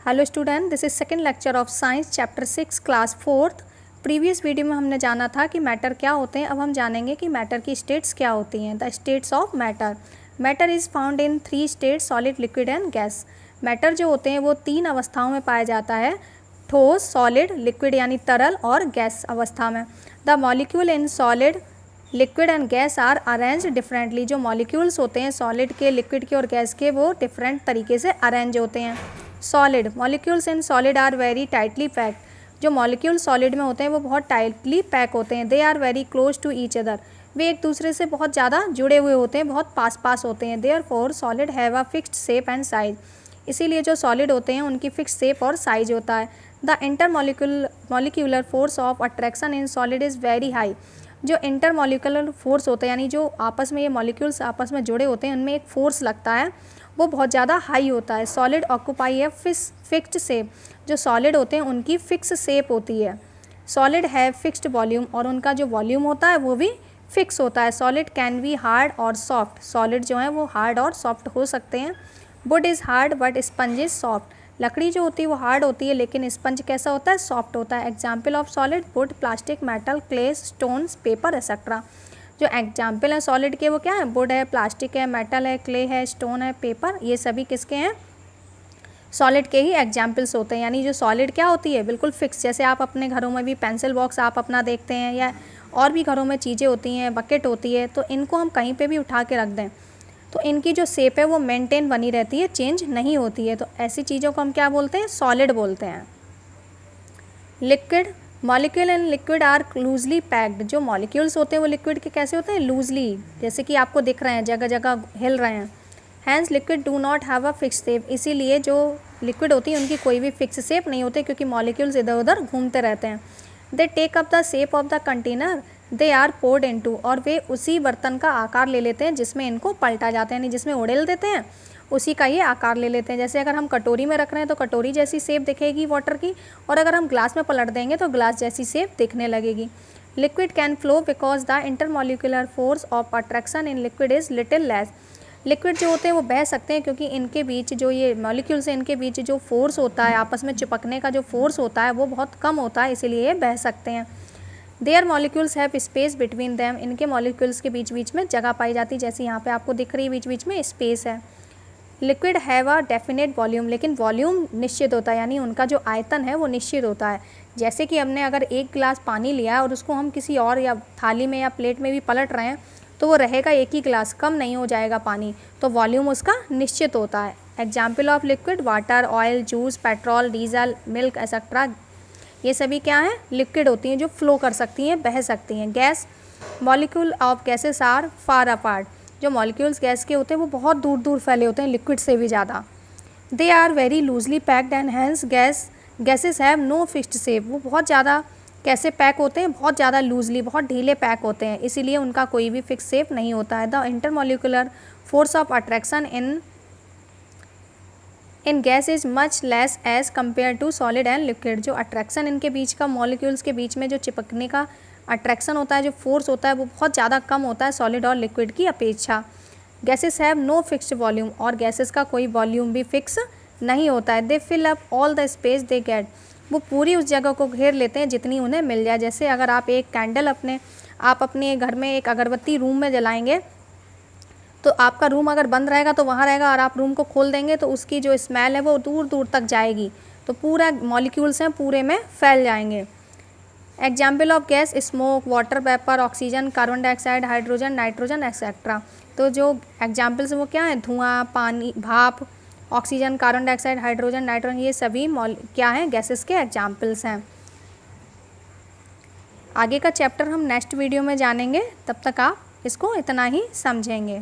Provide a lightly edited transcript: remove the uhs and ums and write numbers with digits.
Hello student, this is second lecture of science chapter 6 class 4th। Previous video में हमने जाना था कि मैटर क्या होते हैं। अब हम जानेंगे कि मैटर की स्टेट्स क्या होती हैं। The states of matter. Matter is found in 3 states, solid, liquid and gas. Matter जो होते हैं वो 3 अवस्थाओं में पाया जाता है, ठोस, सॉलिड, लिक्विड यानी तरल और गैस अवस्था में। The molecule in solid, liquid and gas are arrange differently. जो मॉलिक्यूल्स होते हैं सॉलिड के, लिक्विड के और गैस के, वो डिफरेंट तरीके से अरेंज होते हैं। Solid molecules in solid are very tightly packed. जो मॉलिक्यूल सॉलिड में होते हैं वो बहुत टाइटली पैक होते हैं। They are very close to each other. वे एक दूसरे से बहुत ज़्यादा जुड़े हुए होते हैं, बहुत पास पास होते हैं। Therefore solid have a fixed shape and size. इसीलिए जो सॉलिड होते हैं उनकी फिक्स शेप और साइज होता है। The inter molecular force of attraction in solid is very high. जो इंटर मॉलिक्यूलर फोर्स होता है यानी जो आपस में ये मॉलिक्यूल्स आपस में जुड़े होते हैं उनमें एक फोर्स लगता है, वो बहुत ज़्यादा हाई होता है। सॉलिड ऑक्यूपाई है फिक्स्ड शेप। जो सॉलिड होते हैं उनकी फिक्स शेप होती है। सॉलिड है फिक्स्ड वॉल्यूम और उनका जो वॉल्यूम होता है वो भी फिक्स होता है। सॉलिड कैन बी हार्ड और सॉफ्ट। सॉलिड जो है वो हार्ड और सॉफ्ट हो सकते हैं। Would is hard but sponge is soft. लकड़ी जो होती है वो हार्ड होती है लेकिन स्पंज कैसा होता है, सॉफ्ट होता है। Example of solid wood, plastic, metal, clay, stones, paper etcetera. जो एग्जाम्पल हैं सॉलिड के वो क्या है, वुड है, प्लास्टिक है, मेटल है, क्ले है, स्टोन है, पेपर, ये सभी किसके हैं, सॉलिड के ही एग्जाम्पल्स होते हैं। यानी जो सॉलिड क्या होती है, बिल्कुल फिक्स। जैसे आप अपने घरों में भी पेंसिल बॉक्स आप अपना देखते हैं या और भी घरों में चीज़ें होती हैं, बकेट होती है, तो इनको हम कहीं पे भी उठा के रख दें तो इनकी जो शेप है वो मेंटेन बनी रहती है, चेंज नहीं होती है। तो ऐसी चीज़ों को हम क्या बोलते हैं, सॉलिड बोलते हैं। Liquid molecule and liquid are loosely packed. जो मॉलिक्यूल्स होते हैं वो लिक्विड के कैसे होते हैं, लूजली, जैसे कि आपको दिख रहे हैं जगह जगह हिल रहे हैं। Hence liquid do not have a fix shape. इसीलिए जो लिक्विड होती है उनकी कोई भी फिक्स शेप नहीं होती क्योंकि मॉलिक्यूल्स इधर उधर घूमते रहते हैं। They take up the shape of the container they are poured into. और वे उसी बर्तन का आकार ले लेते हैं जिसमें इनको पलटा जाता है, यानी जिसमें उड़ेल देते हैं उसी का ये आकार ले लेते हैं। जैसे अगर हम कटोरी में रख रहे हैं तो कटोरी जैसी शेप दिखेगी वाटर की, और अगर हम ग्लास में पलट देंगे तो ग्लास जैसी शेप दिखने लगेगी। Liquid can flow because the intermolecular force of attraction in liquid is little less. Liquid जो होते हैं वो बह सकते हैं क्योंकि इनके बीच जो ये मॉलिक्यूल्स हैं इनके बीच जो फोर्स होता है, आपस में चिपकने का जो फोर्स होता है वो बहुत कम होता है, इसीलिए ये बह सकते हैं। Their molecules have space between them. इनके मॉलिक्यूल्स के बीच बीच में जगह पाई जाती है, जैसे यहाँ पे आपको दिख रही है बीच बीच में स्पेस है। Liquid have a definite volume. लेकिन वॉल्यूम निश्चित होता है, यानी उनका जो आयतन है वो निश्चित होता है। जैसे कि हमने अगर एक गिलास पानी लिया और उसको हम किसी और या थाली में या प्लेट में भी पलट रहे हैं तो वो रहेगा एक ही गिलास, कम नहीं हो जाएगा पानी, तो वॉल्यूम उसका निश्चित होता है। Example of liquid water, oil, juice, petrol, diesel, milk etcetera, ये सभी क्या हैं, लिक्विड होती हैं जो फ्लो कर सकती हैं, बह सकती हैं। Gas molecule of gases are far apart. जो मॉलिक्यूल्स गैस के होते हैं वो बहुत दूर दूर फैले होते हैं, लिक्विड से भी ज़्यादा। They are very loosely packed and hence gases have no fixed shape. वो बहुत ज़्यादा कैसे पैक होते हैं, बहुत ज़्यादा लूजली, बहुत ढीले पैक होते हैं, इसीलिए उनका कोई भी फिक्स शेप नहीं होता है। The intermolecular force of attraction in gas is much less as compare to solid and liquid. जो अट्रैक्शन इनके बीच का, मॉलिक्यूल्स के बीच में जो चिपकने का अट्रैक्शन होता है, जो फोर्स होता है, वो बहुत ज़्यादा कम होता है सॉलिड और लिक्विड की अपेक्षा। Gases have no fixed volume. और गैसेस का कोई वॉल्यूम भी फिक्स नहीं होता है। They fill up all the space they get. वो पूरी उस जगह को घेर लेते हैं जितनी उन्हें मिल जाए। जैसे अगर आप एक कैंडल आप अपने घर में एक अगरबत्ती रूम में जलाएंगे तो आपका रूम अगर बंद रहेगा तो वहाँ रहेगा, और आप रूम को खोल देंगे तो उसकी जो स्मेल है वो दूर दूर तक जाएगी, तो पूरा मॉलिक्यूल्स हैं पूरे में फैल जाएंगे। Example of gas smoke, water vapour, oxygen, carbon dioxide, hydrogen, nitrogen etcetera. तो जो एग्जाम्पल्स हैं वो क्या हैं, धुआं, पानी, भाप, oxygen, carbon dioxide, hydrogen, nitrogen, ये सभी क्या हैं, गैसेस के एग्जाम्पल्स हैं। आगे का चैप्टर हम नेक्स्ट वीडियो में जानेंगे, तब तक आप इसको इतना ही समझेंगे।